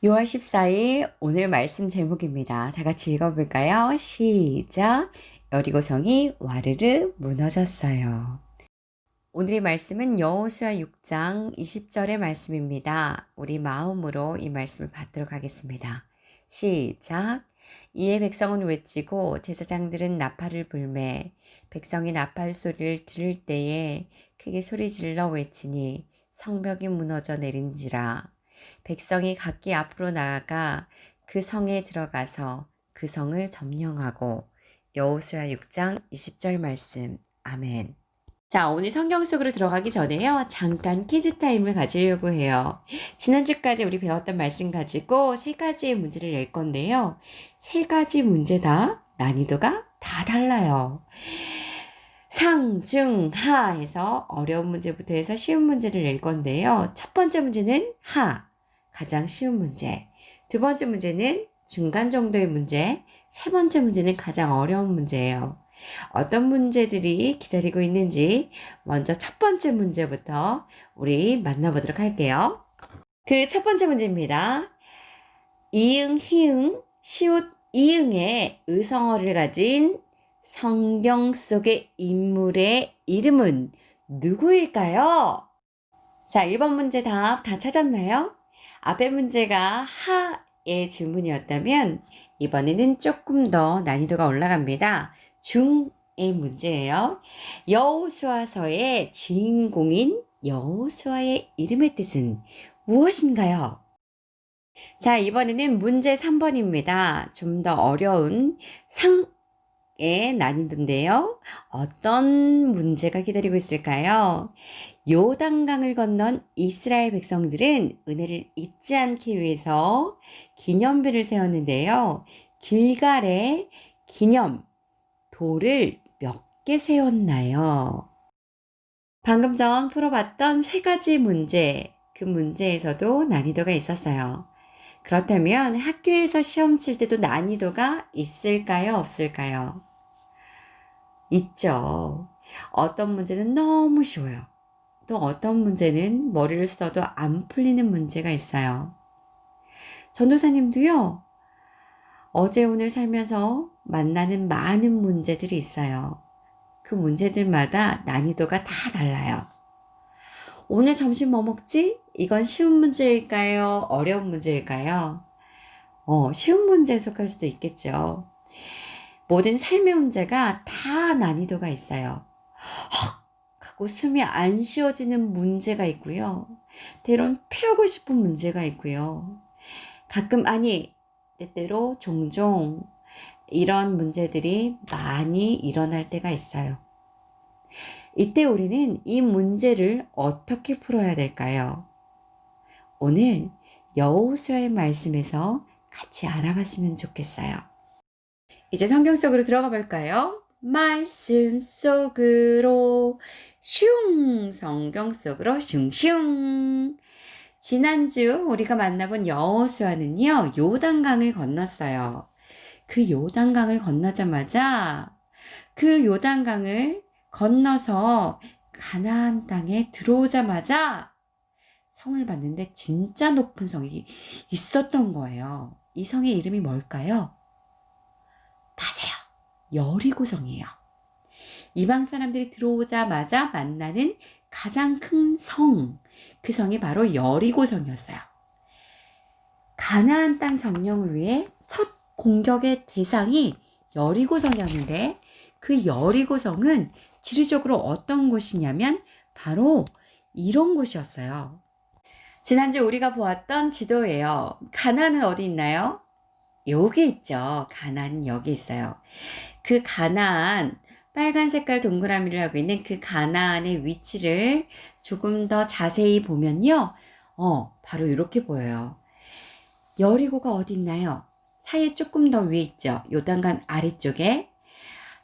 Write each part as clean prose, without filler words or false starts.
6월 14일 오늘 말씀 제목입니다. 다 같이 읽어볼까요? 시작! 여리고성이 와르르 무너졌어요. 오늘의 말씀은 여호수아 6장 20절의 말씀입니다. 우리 마음으로 이 말씀을 받도록 하겠습니다. 시작! 이에 백성은 외치고 제사장들은 나팔을 불매 백성이 나팔 소리를 들을 때에 크게 소리질러 외치니 성벽이 무너져 내린지라. 백성이 각기 앞으로 나아가 그 성에 들어가서 그 성을 점령하고. 여호수아 6장 20절 말씀. 아멘. 자, 오늘 성경 속으로 들어가기 전에요. 잠깐 퀴즈 타임을 가지려고 해요. 지난주까지 우리 배웠던 말씀 가지고 세 가지의 문제를 낼 건데요. 세 가지 문제 다 난이도가 다 달라요. 상, 중, 하 해서 어려운 문제부터 해서 쉬운 문제를 낼 건데요. 첫 번째 문제는 하, 가장 쉬운 문제. 두 번째 문제는 중간 정도의 문제. 세 번째 문제는 가장 어려운 문제예요. 어떤 문제들이 기다리고 있는지 먼저 첫 번째 문제부터 우리 만나보도록 할게요. 그 첫 번째 문제입니다. 이응, 희응, 시옷, 이응의 의성어를 가진 성경 속의 인물의 이름은 누구일까요? 자, 1번 문제 답 다 찾았나요? 앞의 문제가 하의 질문이었다면 이번에는 조금 더 난이도가 올라갑니다. 중의 문제예요. 여호수아서의 주인공인 여호수아의 이름의 뜻은 무엇인가요? 자, 이번에는 문제 3번입니다. 좀 더 어려운 상의 난이도인데요. 어떤 문제가 기다리고 있을까요? 요단강을 건넌 이스라엘 백성들은 은혜를 잊지 않기 위해서 기념비를 세웠는데요. 길갈에 기념 돌을 몇 개 세웠나요? 방금 전 풀어봤던 세 가지 문제, 그 문제에서도 난이도가 있었어요. 그렇다면 학교에서 시험 칠 때도 난이도가 있을까요? 없을까요? 있죠. 어떤 문제는 너무 쉬워요. 또 어떤 문제는 머리를 써도 안 풀리는 문제가 있어요. 전도사님도요, 어제 오늘 살면서 만나는 많은 문제들이 있어요. 그 문제들마다 난이도가 다 달라요. 오늘 점심 뭐 먹지? 이건 쉬운 문제일까요? 어려운 문제일까요? 쉬운 문제에 속할 수도 있겠죠. 모든 삶의 문제가 다 난이도가 있어요. 헉! 하고 숨이 안 쉬어지는 문제가 있고요. 때론 피하고 싶은 문제가 있고요. 가끔 아니, 때때로 종종 이런 문제들이 많이 일어날 때가 있어요. 이때 우리는 이 문제를 어떻게 풀어야 될까요? 오늘 여호수아의 말씀에서 같이 알아봤으면 좋겠어요. 이제 성경 속으로 들어가 볼까요? 말씀 속으로 슝, 성경 속으로 슝슝. 지난주 우리가 만나본 여호수아는요, 요단강을 건넜어요. 그 요단강을 건너자마자 그 요단강을 건너서 가나안 땅에 들어오자마자 성을 봤는데 진짜 높은 성이 있었던 거예요. 이 성의 이름이 뭘까요? 맞아요. 여리고성이에요. 이방 사람들이 들어오자마자 만나는 가장 큰 성, 그 성이 바로 여리고성이었어요. 가나안 땅 점령을 위해 첫 공격의 대상이 여리고성이었는데 그 여리고성은 지리적으로 어떤 곳이냐면 바로 이런 곳이었어요. 지난주 우리가 보았던 지도예요. 가나안은 어디 있나요? 여기 있죠. 가나안은 여기 있어요. 그 가나안, 빨간 색깔 동그라미를 하고 있는 그 가나안의 위치를 조금 더 자세히 보면요. 바로 이렇게 보여요. 여리고가 어디 있나요? 사이에 조금 더 위에 있죠. 요단강 아래쪽에.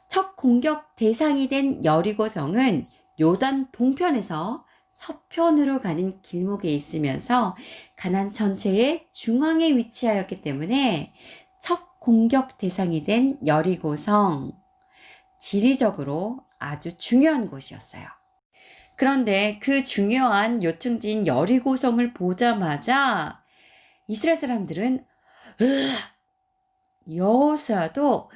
첫 공격 대상이 된 여리고성은 요단 동편에서 서편으로 가는 길목에 있으면서 가나안 전체의 중앙에 위치하였기 때문에 첫 공격 대상이 된 여리고성, 지리적으로 아주 중요한 곳이었어요. 그런데 그 중요한 요충지인 여리고성을 보자마자 이스라엘 사람들은 여호수아도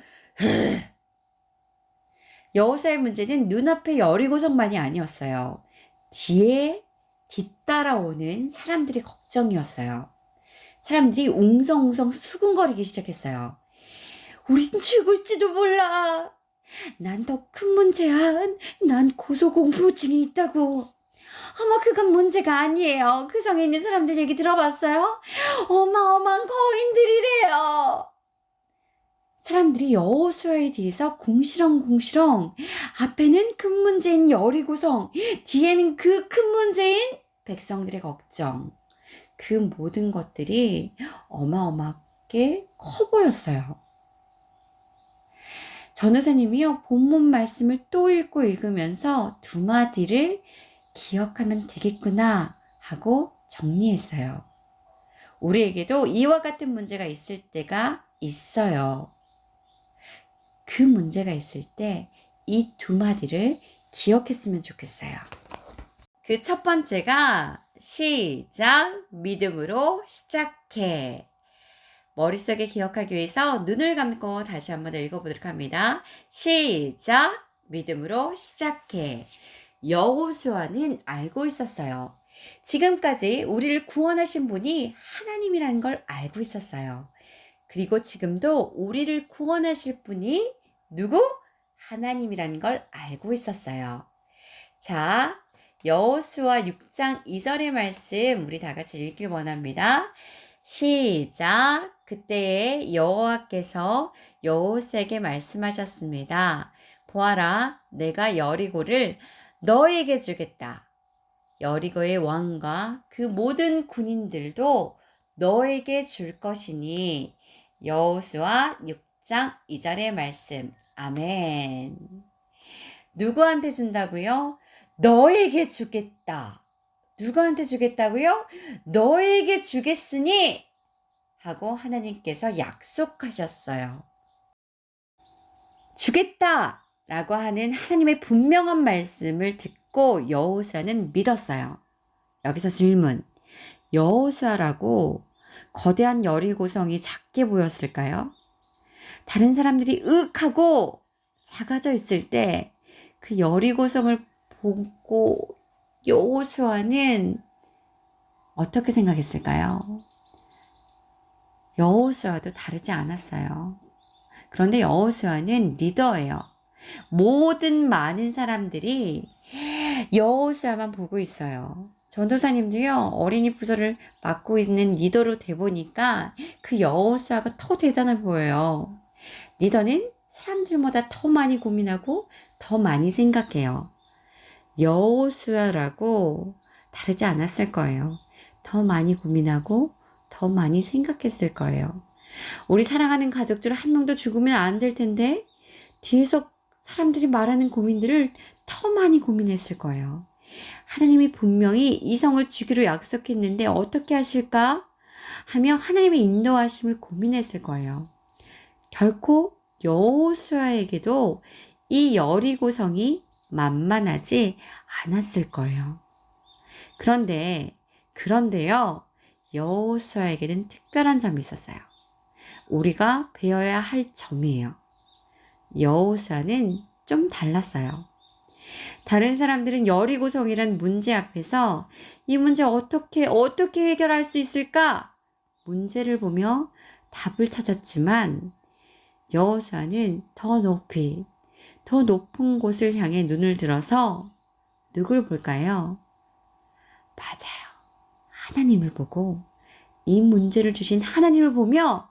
여호수아의 문제는 눈앞의 여리고성만이 아니었어요. 뒤에 뒤따라오는 사람들의 걱정이었어요. 사람들이 웅성웅성 수군거리기 시작했어요. 우린 죽을지도 몰라. 난 더 큰 문제야. 난 고소공포증이 있다고. 어머, 그건 문제가 아니에요. 그 성에 있는 사람들 얘기 들어봤어요? 어마어마한 거인들이래요. 사람들이 여호수아에 대해서 궁시렁궁시렁, 앞에는 큰 문제인 여리고성, 뒤에는 그 큰 문제인 백성들의 걱정, 그 모든 것들이 어마어마하게 커 보였어요. 전도사님이요, 본문 말씀을 또 읽고 읽으면서 두 마디를 기억하면 되겠구나 하고 정리했어요. 우리에게도 이와 같은 문제가 있을 때가 있어요. 그 문제가 있을 때 이 두 마디를 기억했으면 좋겠어요. 그 첫 번째가 시작, 믿음으로 시작해. 머릿속에 기억하기 위해서 눈을 감고 다시 한번 읽어보도록 합니다. 시작, 믿음으로 시작해. 여호수아는 알고 있었어요. 지금까지 우리를 구원하신 분이 하나님이라는 걸 알고 있었어요. 그리고 지금도 우리를 구원하실 분이 누구? 하나님이라는 걸 알고 있었어요. 자, 여호수아 6장 2절의 말씀 우리 다 같이 읽길 원합니다. 시작. 그때에 여호와께서 여호수아에게 말씀하셨습니다. 보아라, 내가 여리고를 너에게 주겠다. 여리고의 왕과 그 모든 군인들도 너에게 줄 것이니. 여호수아 6장 2절의 말씀. 아멘. 누구한테 준다고요? 너에게 주겠다. 누구한테 주겠다고요? 너에게 주겠으니 하고 하나님께서 약속하셨어요. 주겠다 라고 하는 하나님의 분명한 말씀을 듣고 여호수아는 믿었어요. 여기서 질문. 여호수아라고 거대한 여리고성이 작게 보였을까요? 다른 사람들이 하고 작아져 있을 때 그 여리고성을 보고 여호수아는 어떻게 생각했을까요? 여호수아도 다르지 않았어요. 그런데 여호수아는 리더예요. 모든 많은 사람들이 여호수아만 보고 있어요. 전도사님도요, 어린이 부서를 맡고 있는 리더로 돼 보니까 그 여호수아가 더 대단해 보여요. 리더는 사람들보다 더 많이 고민하고 더 많이 생각해요. 여호수아라고 다르지 않았을 거예요. 더 많이 고민하고 더 많이 생각했을 거예요. 우리 사랑하는 가족들 한 명도 죽으면 안 될 텐데 뒤에서 사람들이 말하는 고민들을 더 많이 고민했을 거예요. 하나님이 분명히 이 성을 주기로 약속했는데 어떻게 하실까? 하며 하나님의 인도하심을 고민했을 거예요. 결코 여호수아에게도 이 여리고성이 만만하지 않았을 거예요. 그런데요, 여호수아에게는 특별한 점이 있었어요. 우리가 배워야 할 점이에요. 여호수아는 좀 달랐어요. 다른 사람들은 여리고성이란 문제 앞에서 이 문제 어떻게 해결할 수 있을까? 문제를 보며 답을 찾았지만 여호수아는 더 높이, 더 높은 곳을 향해 눈을 들어서 누굴 볼까요? 맞아요. 하나님을 보고 이 문제를 주신 하나님을 보며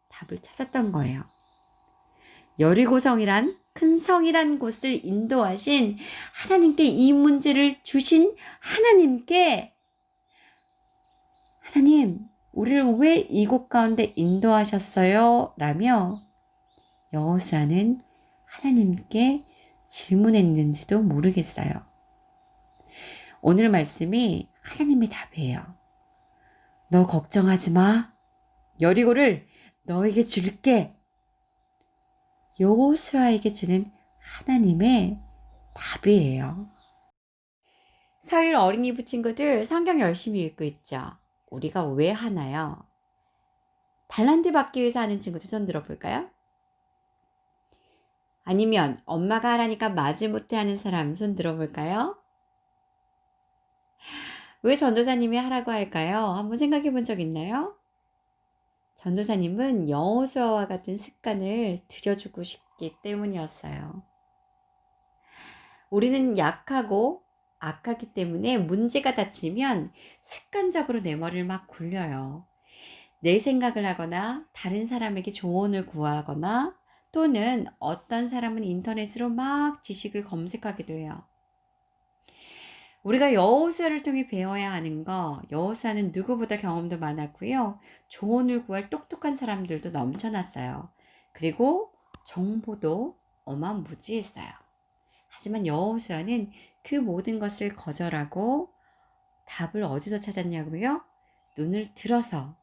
답을 찾았던 거예요. 여리고성이란 큰 성이란 곳을 인도하신 하나님께 이 문제를 주신 하나님께 하나님, 우리를 왜 이곳 가운데 인도하셨어요? 라며 여호수아는 하나님께 질문했는지도 모르겠어요. 오늘 말씀이 하나님의 답이에요. 너 걱정하지 마. 여리고를 너에게 줄게. 여호수아에게 주는 하나님의 답이에요. 서울 어린이부 친구들 성경 열심히 읽고 있죠? 우리가 왜 하나요? 달란트 받기 위해서 하는 친구들 손 들어볼까요? 아니면 엄마가 하라니까 마지못해 하는 사람 손 들어볼까요? 왜 전도사님이 하라고 할까요? 한번 생각해 본 적 있나요? 전도사님은 여호수아와 같은 습관을 들여주고 싶기 때문이었어요. 우리는 약하고 악하기 때문에 문제가 닥치면 습관적으로 내 머리를 막 굴려요. 내 생각을 하거나 다른 사람에게 조언을 구하거나 또는 어떤 사람은 인터넷으로 막 지식을 검색하기도 해요. 우리가 여호수아를 통해 배워야 하는 거, 여호수아는 누구보다 경험도 많았고요. 조언을 구할 똑똑한 사람들도 넘쳐났어요. 그리고 정보도 어마무지했어요. 하지만 여호수아는 그 모든 것을 거절하고 답을 어디서 찾았냐고요? 눈을 들어서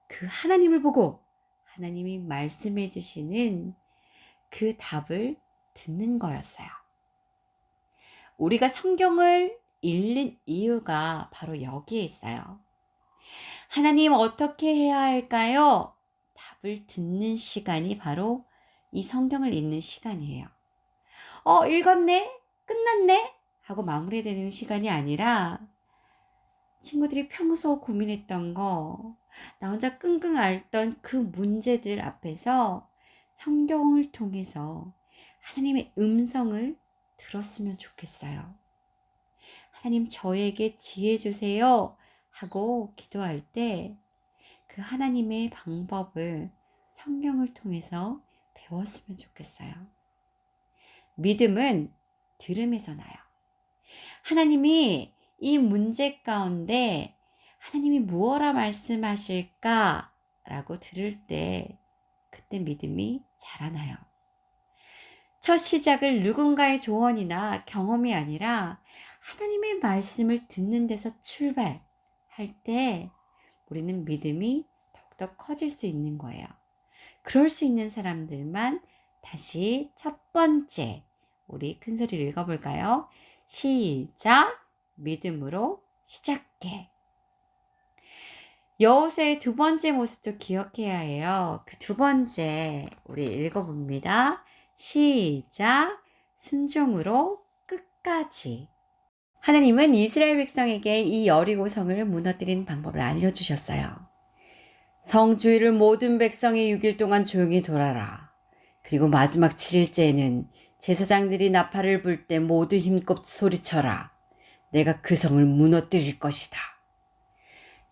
그 하나님을 보고 하나님이 말씀해 주시는 그 답을 듣는 거였어요. 우리가 성경을 읽는 이유가 바로 여기에 있어요. 하나님 어떻게 해야 할까요? 답을 듣는 시간이 바로 이 성경을 읽는 시간이에요. 읽었네? 끝났네? 하고 마무리되는 시간이 아니라 친구들이 평소 고민했던 거, 나 혼자 끙끙 앓던 그 문제들 앞에서 성경을 통해서 하나님의 음성을 들었으면 좋겠어요. 하나님 저에게 지혜 주세요 하고 기도할 때 그 하나님의 방법을 성경을 통해서 배웠으면 좋겠어요. 믿음은 들음에서 나요. 하나님이 이 문제 가운데 하나님이 무엇라 말씀하실까? 라고 들을 때 그때 믿음이 자라나요. 첫 시작을 누군가의 조언이나 경험이 아니라 하나님의 말씀을 듣는 데서 출발할 때 우리는 믿음이 더욱더 커질 수 있는 거예요. 그럴 수 있는 사람들만 다시 첫 번째 우리 큰 소리를 읽어볼까요? 시작! 믿음으로 시작해. 여호수아의 두 번째 모습도 기억해야 해요. 그 두 번째 우리 읽어봅니다. 시작! 순종으로 끝까지. 하나님은 이스라엘 백성에게 이 여리고성을 무너뜨린 방법을 알려주셨어요. 성 주위를 모든 백성이 6일 동안 조용히 돌아라. 그리고 마지막 7일째에는 제사장들이 나팔을 불 때 모두 힘껏 소리쳐라. 내가 그 성을 무너뜨릴 것이다.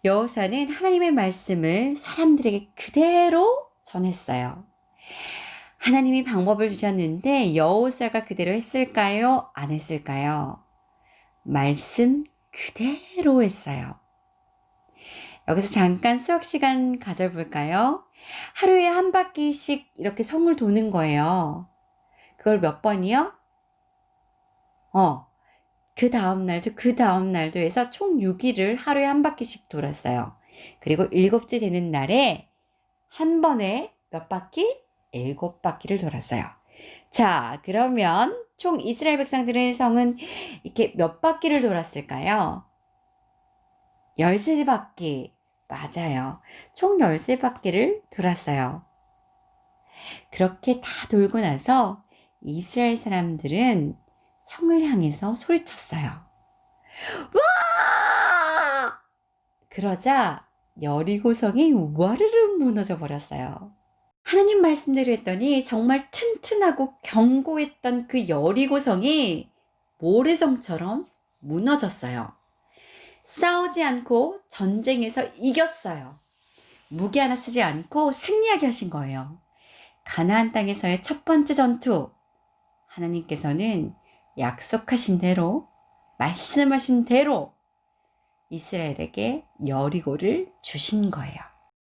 여호수아는 하나님의 말씀을 사람들에게 그대로 전했어요. 하나님이 방법을 주셨는데 여호수아가 그대로 했을까요? 안 했을까요? 말씀 그대로 했어요. 여기서 잠깐 수학 시간 가져볼까요? 하루에 한 바퀴씩 이렇게 성을 도는 거예요. 그걸 몇 번이요? 그 다음 날도 해서 총 6일을 하루에 한 바퀴씩 돌았어요. 그리고 7째 되는 날에 한 번에 몇 바퀴? 7바퀴를 돌았어요. 자, 그러면 총 이스라엘 백성들의 성은 이렇게 몇 바퀴를 돌았을까요? 13바퀴. 맞아요. 총 13바퀴를 돌았어요. 그렇게 다 돌고 나서 이스라엘 사람들은 성을 향해서 소리쳤어요. 와! 그러자 여리고성이 와르르 무너져 버렸어요. 하나님 말씀대로 했더니 정말 튼튼하고 견고했던 그 여리고성이 모래성처럼 무너졌어요. 싸우지 않고 전쟁에서 이겼어요. 무기 하나 쓰지 않고 승리하게 하신 거예요. 가나안 땅에서의 첫 번째 전투. 하나님께서는 약속하신 대로, 말씀하신 대로 이스라엘에게 여리고를 주신 거예요.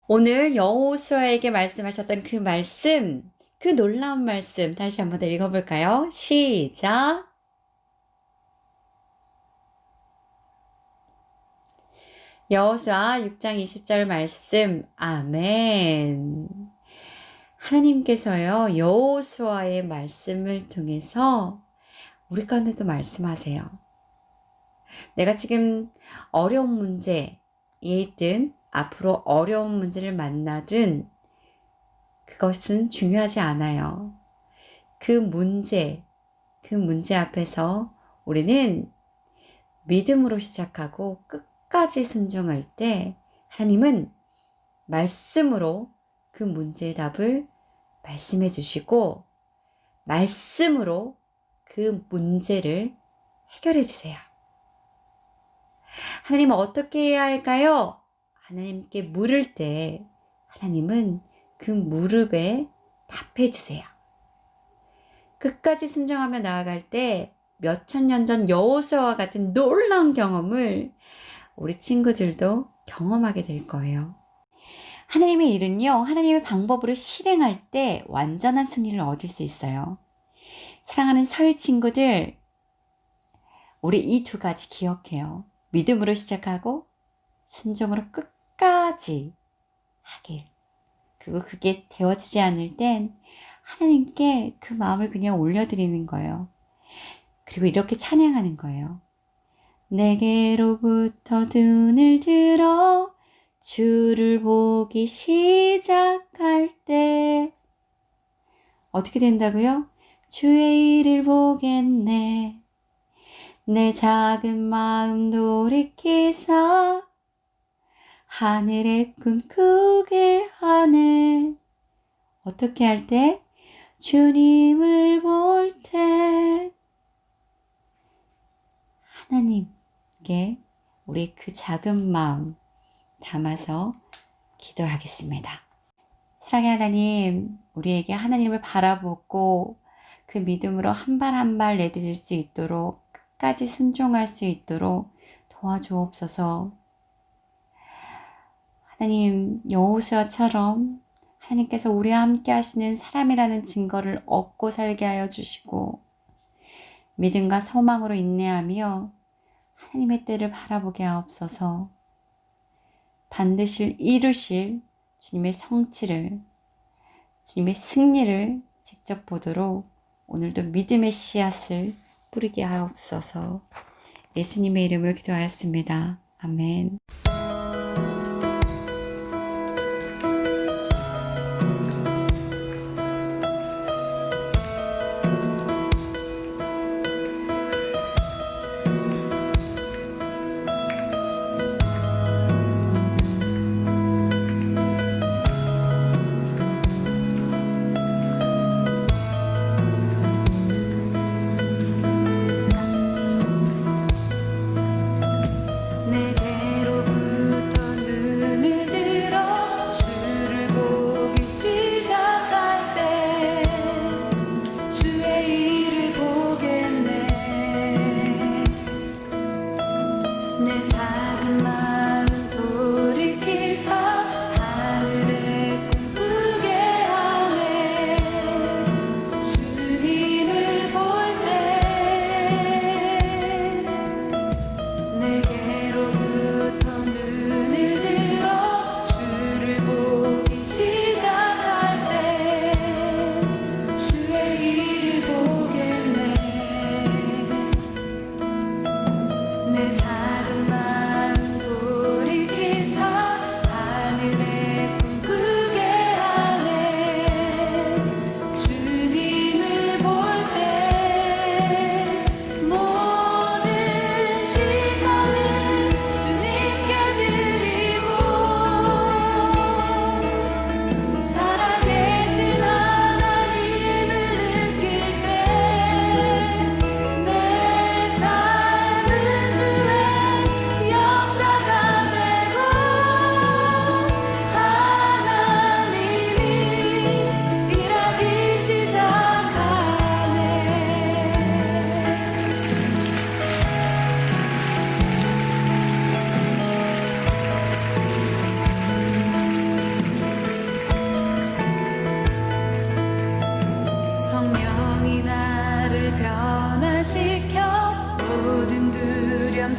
오늘 여호수아에게 말씀하셨던 그 말씀, 그 놀라운 말씀 다시 한번 더 읽어볼까요? 시작! 여호수아 6장 20절 말씀. 아멘. 하나님께서요, 여호수아의 말씀을 통해서 우리 가운데도 말씀하세요. 내가 지금 어려운 문제에 있든 앞으로 어려운 문제를 만나든 그것은 중요하지 않아요. 그 문제 앞에서 우리는 믿음으로 시작하고 끝까지 순종할 때 하나님은 말씀으로 그 문제의 답을 말씀해 주시고 말씀으로 그 문제를 해결해 주세요. 하나님은 어떻게 해야 할까요? 하나님께 물을 때 하나님은 그 물음에 답해 주세요. 끝까지 순종하며 나아갈 때 몇천 년 전 여호수아와 같은 놀라운 경험을 우리 친구들도 경험하게 될 거예요. 하나님의 일은요, 하나님의 방법으로 실행할 때 완전한 승리를 얻을 수 있어요. 사랑하는 서유 친구들, 우리 이 두 가지 기억해요. 믿음으로 시작하고 순종으로 끝까지 하길. 그리고 그게 되어지지 않을 땐 하나님께 그 마음을 그냥 올려드리는 거예요. 그리고 이렇게 찬양하는 거예요. 내게로부터 눈을 들어 주를 보기 시작할 때 어떻게 된다고요? 주의 일을 보겠네. 내 작은 마음 돌이키사 하늘의 꿈 꾸게 하네. 어떻게 할 때? 주님을 볼 때 하나님께 우리 그 작은 마음 담아서 기도하겠습니다. 사랑의 하나님, 우리에게 하나님을 바라보고 그 믿음으로 한 발 한 발 내딛을 수 있도록 끝까지 순종할 수 있도록 도와주옵소서. 하나님, 여호수아처럼 하나님께서 우리와 함께 하시는 사람이라는 증거를 얻고 살게 하여 주시고 믿음과 소망으로 인내하며 하나님의 때를 바라보게 하옵소서. 반드시 이루실 주님의 성취를, 주님의 승리를 직접 보도록 오늘도 믿음의 씨앗을 뿌리게 하옵소서. 예수님의 이름으로 기도하였습니다. 아멘. 변화시켜 모든 두려움